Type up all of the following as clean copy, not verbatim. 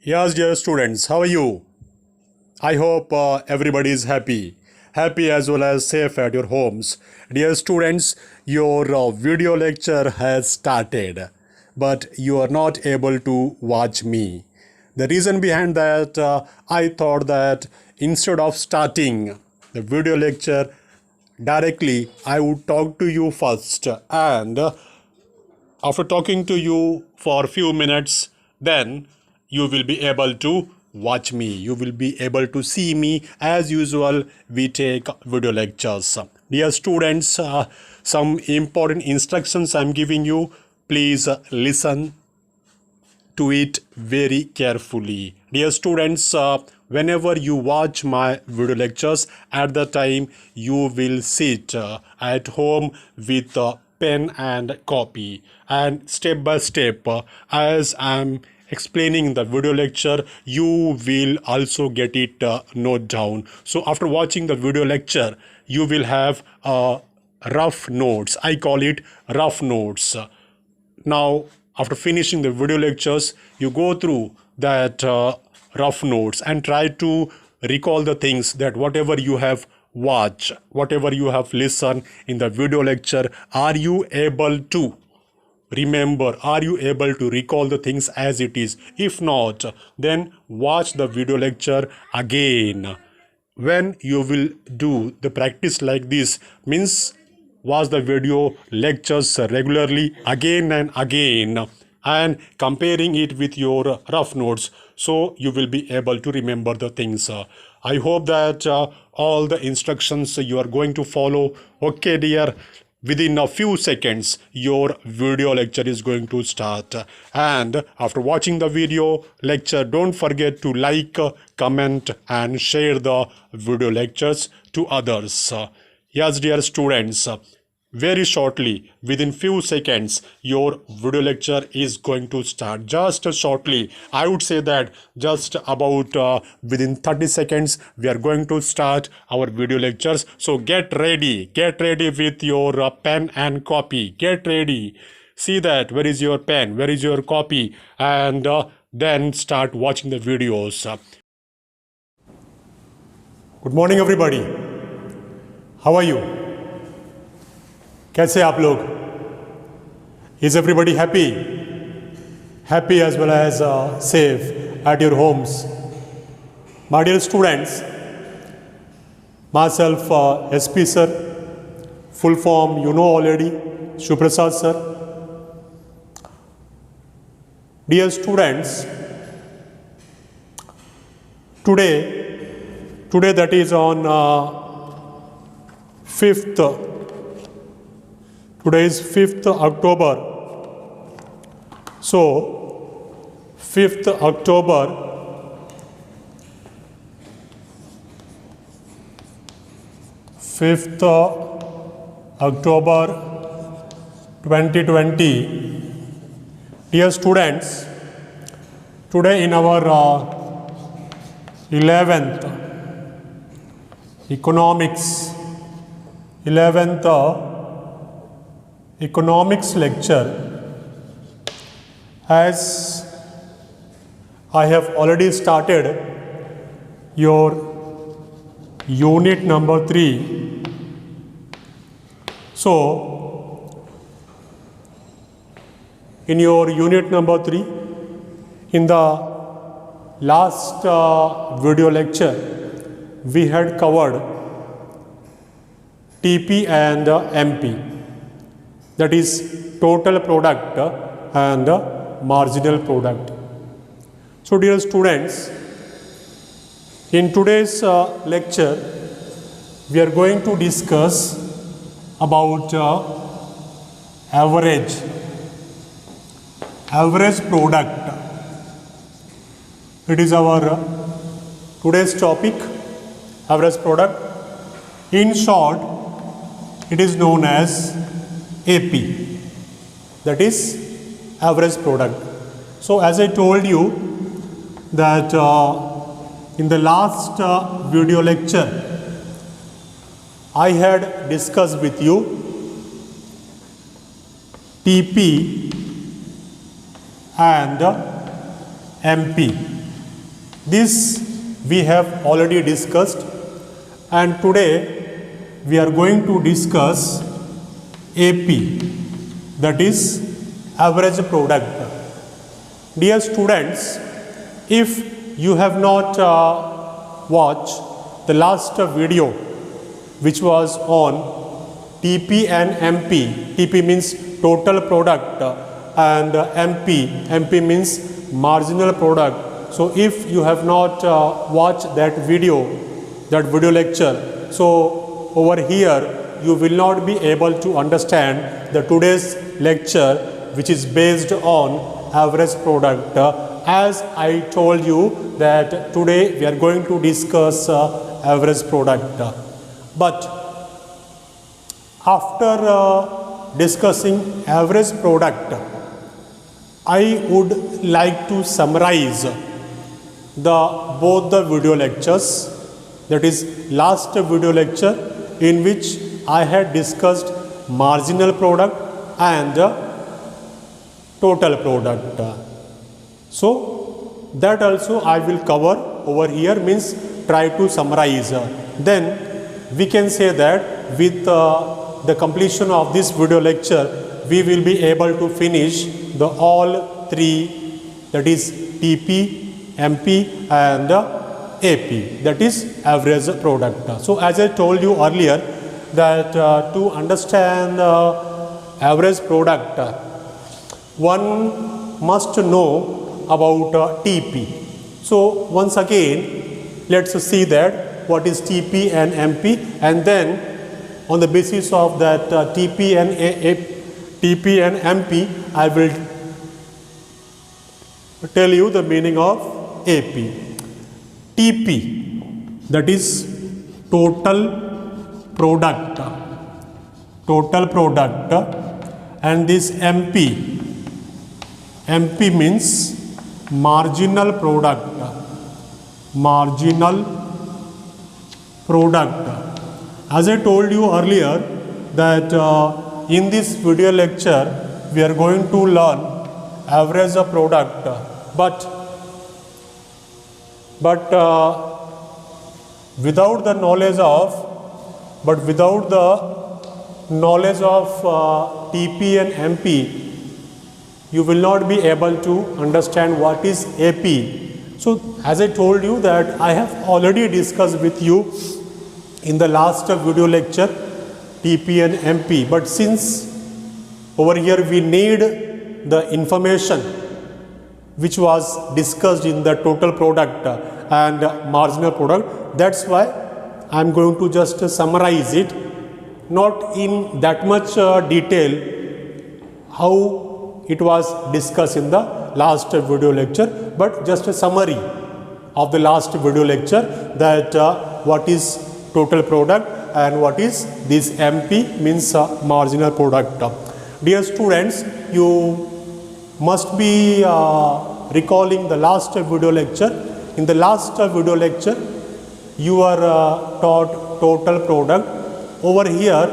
Yes, dear students, how are you? I hope everybody is happy as well as safe at your homes. Dear students, your video lecture has started, but you are not able to watch me. The reason behind that, I thought that instead of starting the video lecture directly, I would talk to you first, and after talking to you for a few minutes, then you will be able to watch me. You will be able to see me. As usual, we take video lectures. Dear students, some important instructions I'm giving you. Please listen to it very carefully. Dear students, whenever you watch my video lectures, at the time you will sit at home with a pen and copy, and step by step, as I'm explaining the video lecture, you will also get it note down. So after watching the video lecture, you will have rough notes. I call it rough notes. Now, after finishing the video lectures, you go through that rough notes and try to recall the things that whatever you have watched, whatever you have listened in the video lecture, are you able to remember? Are you able to recall the things as it is? If not, then watch the video lecture again. When you will do the practice like this, means watch the video lectures regularly again and again, and comparing it with your rough notes, so you will be able to remember the things. I hope that all the instructions you are going to follow. Okay, dear, within a few seconds your video lecture is going to start, and after watching the video lecture, don't forget to like, comment and share the video lectures to others. Yes, dear students, very shortly, within few seconds, your video lecture is going to start. Just shortly, I would say that just about within 30 seconds, we are going to start our video lectures. So get ready with your pen and copy. Get ready. See that where is your pen, where is your copy, and then start watching the videos. Good morning, everybody. How are you? कैसे आप लोग? Is everybody happy as well as safe at your homes? My dear students, myself SP sir, full form you know already, Shuprasad sir. Dear students, today that is on 5th. Today is 5th October. So, 5th October 2020. Dear students, today in our 11th economics lecture, as I have already started your unit number 3. So, in your unit number 3, in the last video lecture, we had covered TP and MP. That is total product and marginal product. So dear students, in today's lecture, we are going to discuss about average product. It is our today's topic, average product. In short, it is known as AP, that is average product. So as I told you that in the last video lecture, I had discussed with you TP and MP. This we have already discussed, and today we are going to discuss AP, that is average product. Dear students, if you have not watched the last video which was on TP and MP, TP means total product and MP means marginal product. So if you have not watched that video lecture, so over here you will not be able to understand the today's lecture, which is based on average product. As I told you that today we are going to discuss average product. But after discussing average product, I would like to summarize both the video lectures. That is last video lecture in which I had discussed marginal product and total product. So that also I will cover over here, means try to summarize. Then we can say that with the completion of this video lecture, we will be able to finish the all three, that is TP, MP and AP, that is average product. So as I told you earlier that to understand average product, one must know about TP. So once again, let's see that what is TP and MP, and then on the basis of that TP and MP, I will tell you the meaning of AP. TP, that is total product, and this MP means marginal product. As I told you earlier that in this video lecture we are going to learn average product, but without the knowledge of TP and MP, you will not be able to understand what is AP. So as I told you that I have already discussed with you in the last video lecture TP and MP, but since over here we need the information which was discussed in the total product and marginal product, that's why I am going to just summarize it, not in that much detail how it was discussed in the last video lecture, but just a summary of the last video lecture, that what is total product and what is this MP, means marginal product. Dear students, you must be recalling the last video lecture. In the last video lecture, you are taught total product. Over here,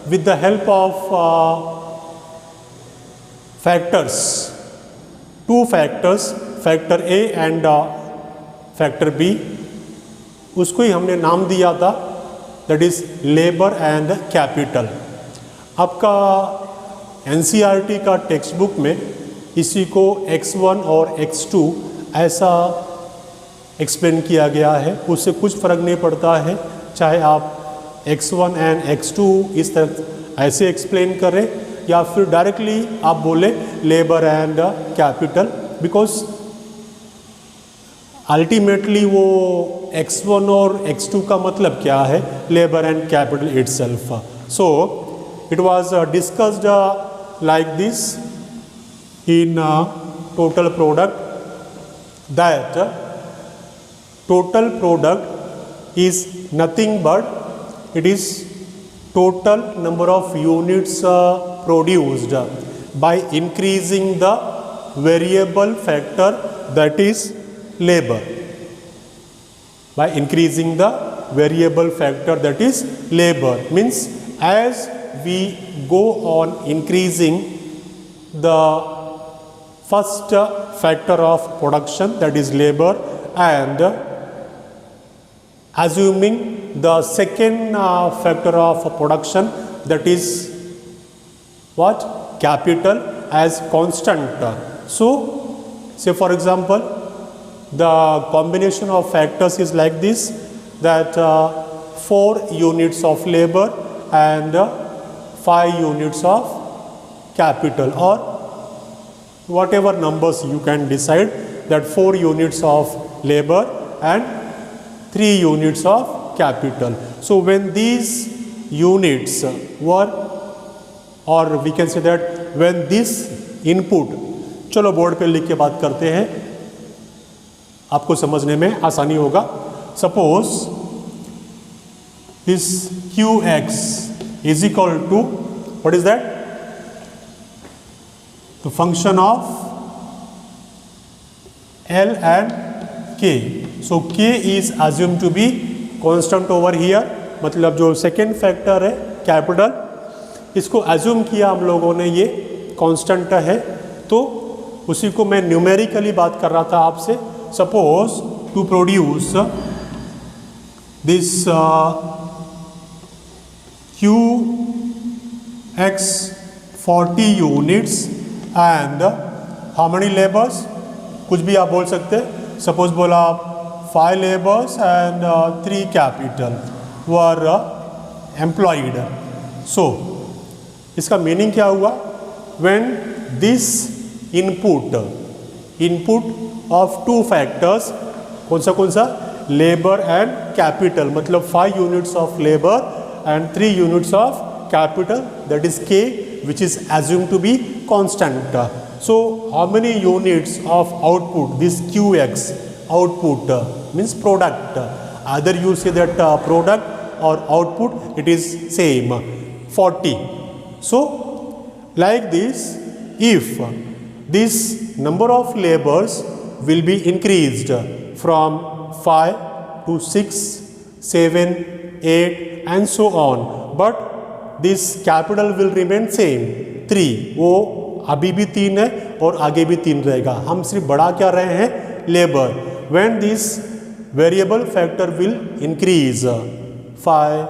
with the help of factors, two factors, factor A and factor B, उसको ही हमने नाम दिया था, that is labor and capital. आपका NCERT का text book में इसी को X1 और X2 ऐसा एक्सप्लेन किया गया है, उससे कुछ फ़र्क नहीं पड़ता है चाहे आप X1 एंड X2 इस तरह ऐसे एक्सप्लेन करें या फिर डायरेक्टली आप बोले labour and capital, because ultimately वो X1 और X2 का मतलब क्या है, labour and capital itself. So it was discussed like this in total product, that total product is nothing but it is total number of units produced by increasing the variable factor, that is labor. By increasing the variable factor, that is labor, means as we go on increasing the first factor of production, that is labor, and assuming the second factor of production, that is what, capital, as constant. So say for example the combination of factors is like this, that 4 units of labor and 5 units of capital, or whatever numbers you can decide, that 4 units of labor and 3 units of capital. So when these units were, or we can say that when this input, चलो board पे लिख के बात करते हैं, आपको समझने में आसानी होगा. Suppose this QX is equal to, what is that, the function of L and K. So K is assumed to be constant over here, मतलब जो सेकेंड फैक्टर है कैपिटल, इसको एज्यूम किया हम लोगों ने ये कांस्टेंट है, तो उसी को मैं न्यूमेरिकली बात कर रहा था आपसे. Suppose to produce this QX 40 units and how many labours, कुछ भी आप बोल सकते हैं. सपोज बोला 5 labours and 3 capital were employed. So इसका मीनिंग क्या हुआ, when this input of 2 factors, कौन सा, लेबर एंड कैपिटल, मतलब 5 units of labour and 3 units of capital, that is K, which is assumed to be constant. So how many units of output this QX output means product, either you say that product or output, it is same, 40. So like this, if this number of labors will be increased from 5 to 6, 7, 8 and so on, but this capital will remain same 3. वो अभी भी 3 है और आगे भी 3 रहेगा. हम सिर्फ बढ़ा क्या रहे हैं, labour. When this variable factor will increase 5,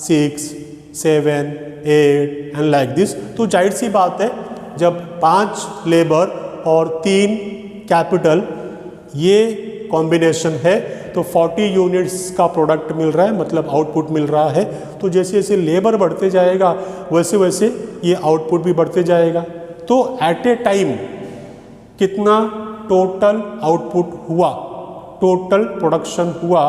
6, 7, 8 and like this, तो जाहिर सी बात है जब 5 लेबर और 3 कैपिटल ये कॉम्बिनेशन है तो 40 यूनिट्स का प्रोडक्ट मिल रहा है, मतलब आउटपुट मिल रहा है. तो जैसे जैसे लेबर बढ़ते जाएगा वैसे वैसे ये आउटपुट भी बढ़ते जाएगा. तो एट ए टाइम कितना टोटल आउटपुट हुआ, टोटल प्रोडक्शन हुआ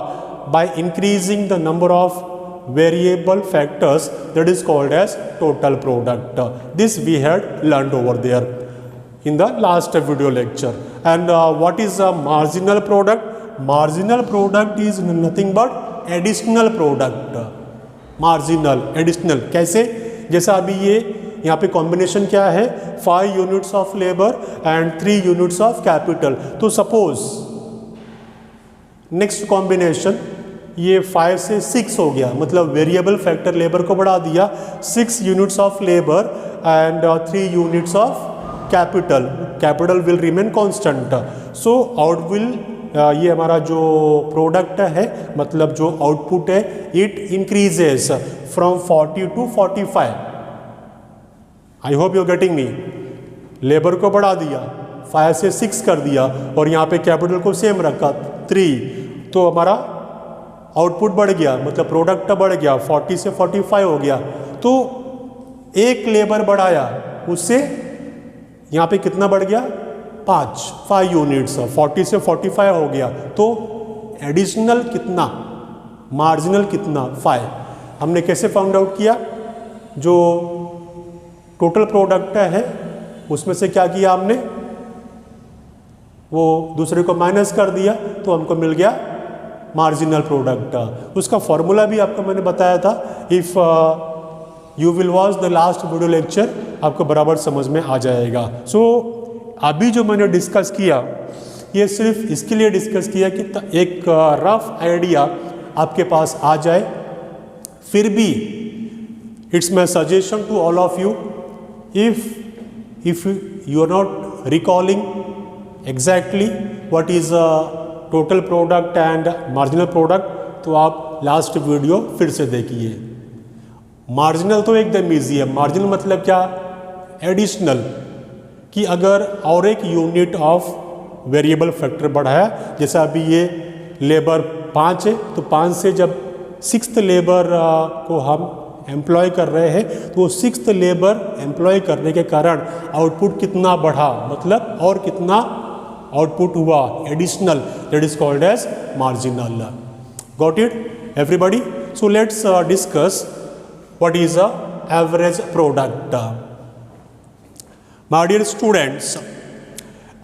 by increasing the number of variable factors, that is called as total product. This we had learned over there in the last video lecture. And what is a marginal product? Marginal product is nothing but additional product. Marginal, additional, कैसे, जैसा अभी ये यहाँ पे combination क्या है, 5 units of labour and 3 units of capital. तो suppose next combination ये 5 से 6 हो गया, मतलब वेरिएबल फैक्टर लेबर को बढ़ा दिया, 6 units of labour and 3 units of capital. Capital will remain constant. So out will, ये हमारा जो प्रोडक्ट है, मतलब जो आउटपुट है, it increases from 40 to 45. I hope you getting me. Labour को बढ़ा दिया, 5 से 6 कर दिया और यहाँ पे कैपिटल को सेम रखा 3, तो हमारा आउटपुट बढ़ गया, मतलब प्रोडक्ट बढ़ गया, 40 से 45 हो गया. तो एक लेबर बढ़ाया, उससे यहाँ पे कितना बढ़ गया, 5 यूनिट्स, 40 से 45 हो गया. तो एडिशनल कितना, मार्जिनल कितना, 5. हमने कैसे फाउंड आउट किया, जो टोटल प्रोडक्ट है उसमें से क्या किया हमने, वो दूसरे को माइनस कर दिया, तो हमको मिल गया मार्जिनल प्रोडक्ट. उसका फॉर्मूला भी आपको मैंने बताया था. If you will watch the last video lecture, आपको बराबर समझ में आ जाएगा. सो अभी जो मैंने डिस्कस किया, ये सिर्फ इसके लिए डिस्कस किया कि एक रफ आइडिया आपके पास आ जाए. फिर भी it's my suggestion to all of you, if you are not recalling exactly what is total product and marginal product, तो आप लास्ट वीडियो फिर से देखिए। मार्जिनल तो एकदम ईजी है। मार्जिनल मतलब क्या? एडिशनल, कि अगर और एक यूनिट ऑफ वेरिएबल फैक्टर बढ़ा है, जैसा अभी ये लेबर 5 है, तो 5 से जब 6th लेबर को हम एम्प्लॉय कर रहे हैं, तो 6th लेबर एम्प्लॉय करने के कारण आउटपुट कितना बढ़ा, मतलब और कितना आउटपुट हुआ, additional, that is called as marginal. Got it everybody? So let's discuss what is a average product. My dear students,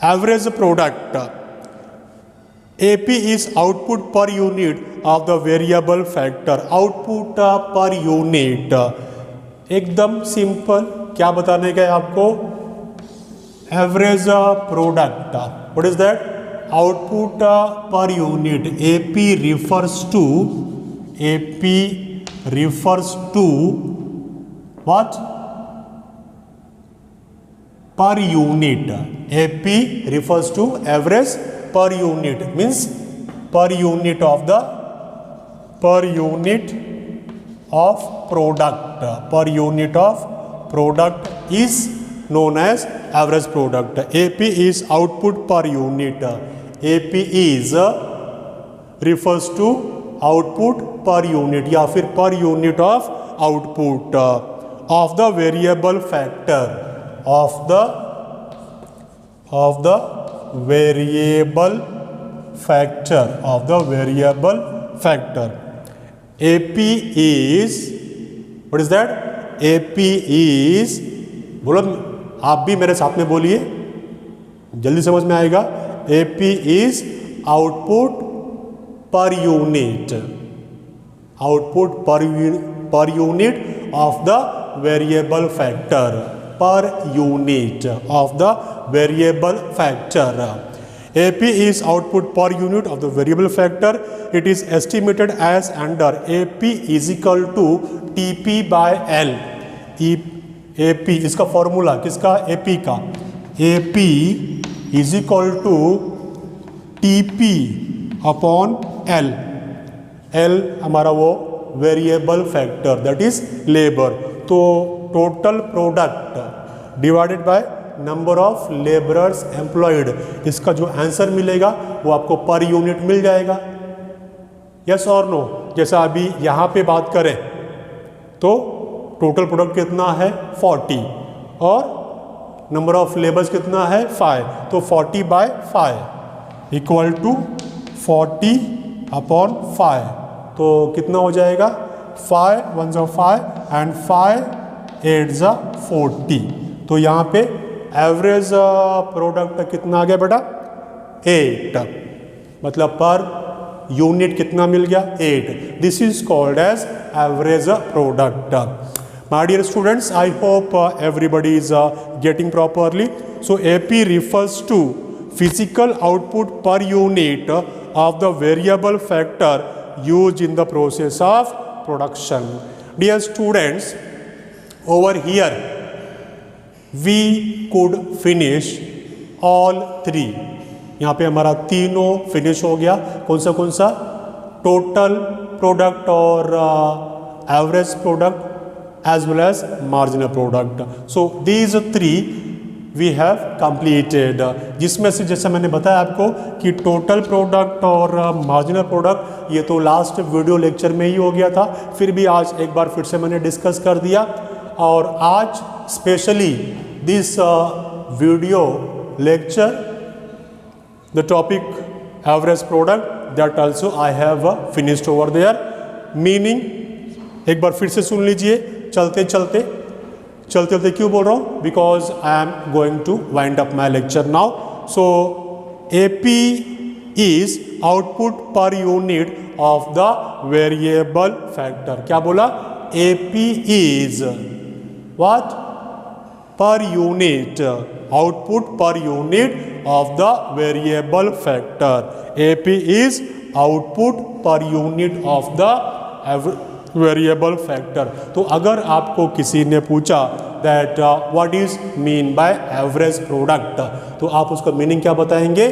average product AP is output per unit of the variable factor। Output पर unit, एकदम simple. क्या बताने का है आपको? Average product. What is that? Output पर unit. AP refers to what? Per unit। AP refers to average per unit, means per unit of product, per unit of product is known as average product। AP is output per unit। AP is refers to output per unit या फिर per unit of output of the variable factor, of the variable factor। AP is, what is that? AP is, बोलो आप भी मेरे साथ में बोलिए, जल्दी समझ में आएगा। AP is output per unit, output per unit of the variable factor, per unit of the variable factor। AP is output per unit of the variable factor। It is estimated as under AP is equal to TP by L। AP इसका formula किसका? AP का। AP is equal to TP upon L। L हमारा वो variable factor, that is labour. तो total product divided by number of labourers employed, इसका जो answer मिलेगा वो आपको पर यूनिट मिल जाएगा। यस और नो? जैसा अभी यहाँ पे बात करें तो टोटल प्रोडक्ट कितना है? 40, और नंबर ऑफ लेबर्स कितना है? 5। तो 40/5 इक्वल टू 40/5, तो कितना हो जाएगा? 5 1 ज़ा 5 एंड 5 8 ज़ा 40। तो यहाँ पे एवरेज प्रोडक्ट कितना आ गया बेटा? 8, मतलब पर यूनिट कितना मिल गया? 8। This is called as average product. My dear students, I hope everybody is getting properly. So AP refers to physical output per unit of the variable factor used in the process of production. Dear students, over here we could finish all three. यहाँ पे हमारा तीनों finish हो गया। कौन सा? Total product और average product as well as marginal product. So these three we have completed, जिसमें से जैसे मैंने बताया आपको कि टोटल प्रोडक्ट और मार्जिनल प्रोडक्ट ये तो लास्ट वीडियो लेक्चर में ही हो गया था, फिर भी आज एक बार फिर से मैंने डिस्कस कर दिया। और आज specially this video lecture the topic average product, that also I have finished over there। meaning एक बार फिर से सुन लीजिए चलते चलते क्यों बोल रहा हूँ? Because I am going to wind up my lecture now. So AP is output per unit of the variable factor। क्या बोला? AP is what? Per unit, output per unit of the variable factor। AP is output per unit of the variable factor. तो अगर आपको किसी ने पूछा that what is mean by average product, तो आप उसका मीनिंग क्या बताएंगे?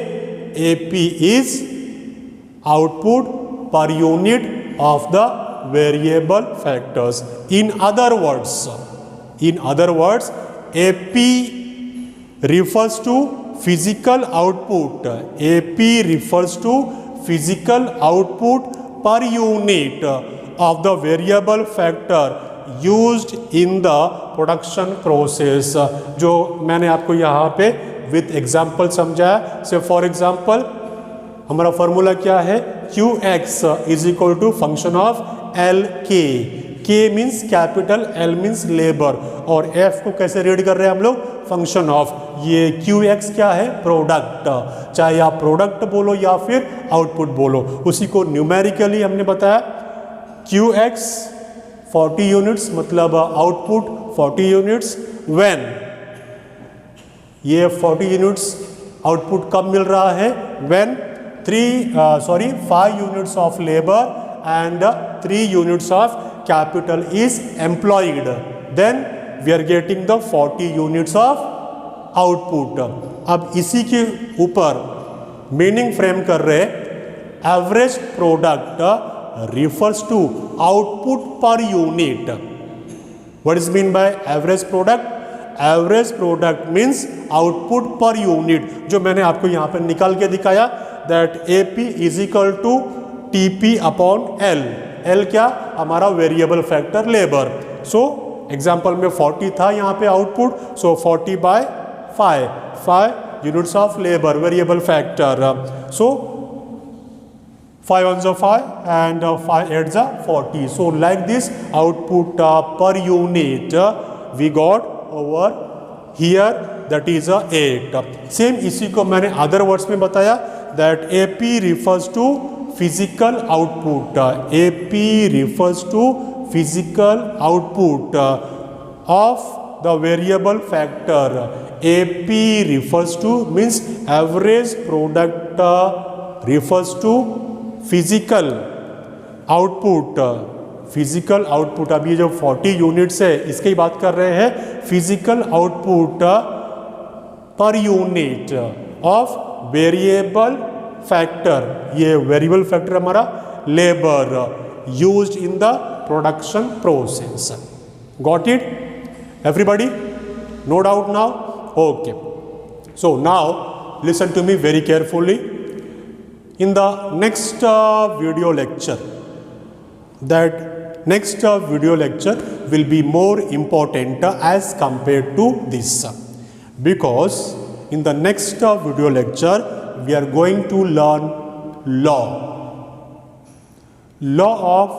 AP is output per unit of the variable factors. In other words, AP refers to physical output. AP refers to physical output per unit of the variable factor used in the production process. जो मैंने आपको यहाँ पे with example समझाया. So for example, हमारा formula क्या है? QX is equal to function of LK. K means capital, L means labour, और F को कैसे रीड कर रहे हैं हम लोग? Function of. ये QX क्या है? प्रोडक्ट. चाहे आप प्रोडक्ट बोलो या फिर आउटपुट बोलो, उसी को न्यूमेरिकली हमने बताया. QX 40 यूनिट्स मतलब आउटपुट 40 यूनिट्स. व्हेन ये 40 यूनिट्स आउटपुट कब मिल रहा है? When 5 units of labour and 3 units of capital is employed, then we are getting the 40 units of output. अब इसी के ऊपर मीनिंग फ्रेम कर रहे, average product refers to output per unit. What is mean by average product? Average product means output per unit. जो मैंने आपको यहाँ पर निकाल के दिखाया, that AP is equal to TP upon L. L क्या? हमारा variable factor labour. So example में 40 था यहाँ पे output, so 40 by 5 units of labour variable factor. So 5 ones are 5 and 5 8s are 40. So like this output per unit we got over here, that is 8. Same इसी को मैंने other words में बताया, that AP refers to physical output. AP refers to physical output of the variable factor. AP refers to means average product refers to physical output. Physical output, अब ये जो 40 units है इसकी बात कर रहे हैं. फिजिकल आउटपुट पर यूनिट ऑफ वेरिएबल फैक्टर. ये वेरिएबल फैक्टर हमारा labour used in the production process. Got it everybody? No doubt now? Okay. So now listen to me very carefully. In the next video lecture, that next video lecture will be more important as compared to this, because in the next video lecture we are going to learn law of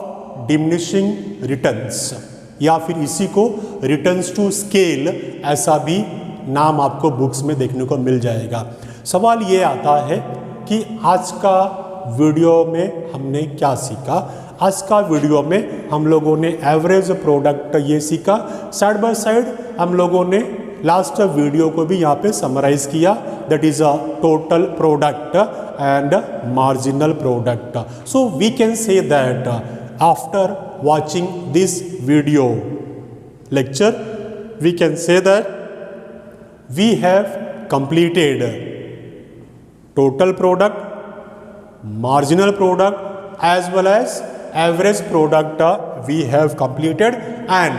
diminishing returns, या फिर इसी को returns to scale ऐसा भी नाम आपको books में देखने को मिल जाएगा. सवाल ये आता है कि आज का वीडियो में हमने क्या सीखा. आज का वीडियो में हम लोगों ने एवरेज प्रोडक्ट ये सीखा. साइड बाय साइड हम लोगों ने लास्ट वीडियो को भी यहाँ पे समराइज किया, that is a total product and marginal product. So we can say that after watching this video lecture we can say that we have completed total product, marginal product as well as average product we have completed, and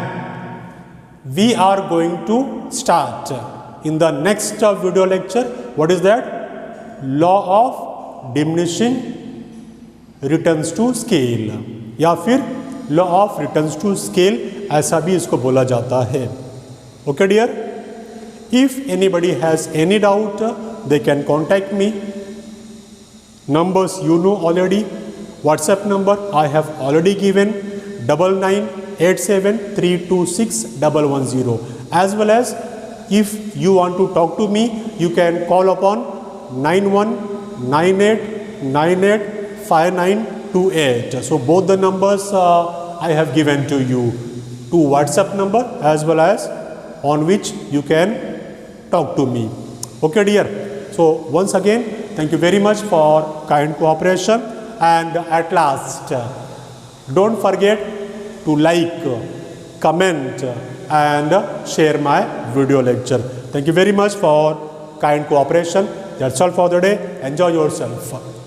we are going to start in the next video lecture. What is that? Law of diminishing returns to scale, या फिर law of returns to scale ऐसा भी इसको बोला जाता है. Okay dear, if anybody has any doubt they can contact me. Numbers you know already. WhatsApp number I have already given, 9987326110. As well as if you want to talk to me, you can call upon 9198985928. So both the numbers I have given to you, to WhatsApp number as well as on which you can talk to me. Okay dear. So once again, thank you very much for kind cooperation, and at last don't forget to like, comment and share my video lecture. Thank you very much for kind cooperation. That's all for the day. Enjoy yourself.